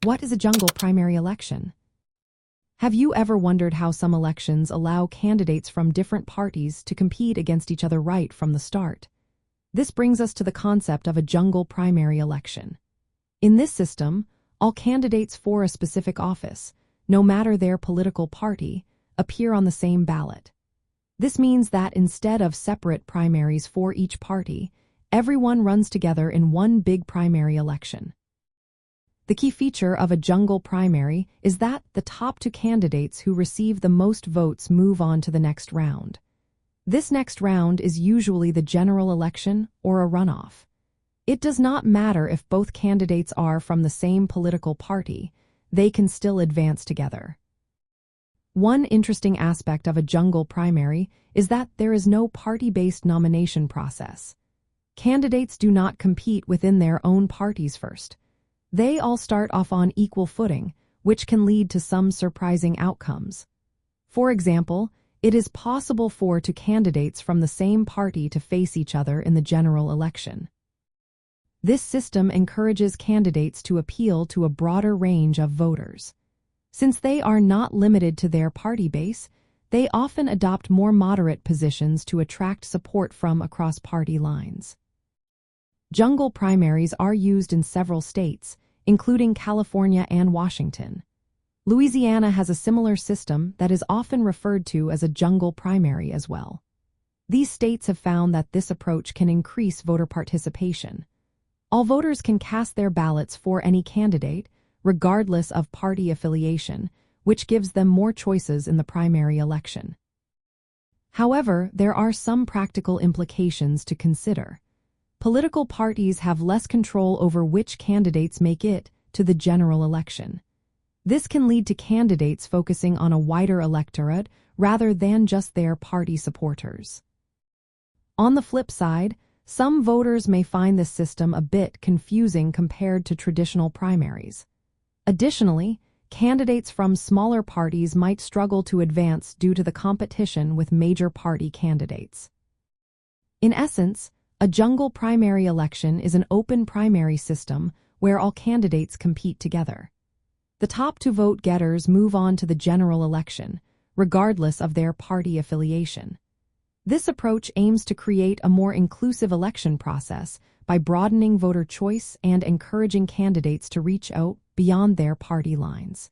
What is a jungle primary election? Have you ever wondered how some elections allow candidates from different parties to compete against each other right from the start? This brings us to the concept of a jungle primary election. In this system, all candidates for a specific office, no matter their political party, appear on the same ballot. This means that instead of separate primaries for each party, everyone runs together in one big primary election. The key feature of a jungle primary is that the top two candidates who receive the most votes move on to the next round. This next round is usually the general election or a runoff. It does not matter if both candidates are from the same political party, they can still advance together. One interesting aspect of a jungle primary is that there is no party-based nomination process. Candidates do not compete within their own parties first. They all start off on equal footing, which can lead to some surprising outcomes. For example, it is possible for two candidates from the same party to face each other in the general election. This system encourages candidates to appeal to a broader range of voters. Since they are not limited to their party base, they often adopt more moderate positions to attract support from across party lines. Jungle primaries are used in several states, including California and Washington. Louisiana has a similar system that is often referred to as a jungle primary as well. These states have found that this approach can increase voter participation. All voters can cast their ballots for any candidate, regardless of party affiliation, which gives them more choices in the primary election. However, there are some practical implications to consider. Political parties have less control over which candidates make it to the general election. This can lead to candidates focusing on a wider electorate rather than just their party supporters. On the flip side, some voters may find this system a bit confusing compared to traditional primaries. Additionally, candidates from smaller parties might struggle to advance due to the competition with major party candidates. In essence, a jungle primary election is an open primary system where all candidates compete together. The top two vote-getters move on to the general election, regardless of their party affiliation. This approach aims to create a more inclusive election process by broadening voter choice and encouraging candidates to reach out beyond their party lines.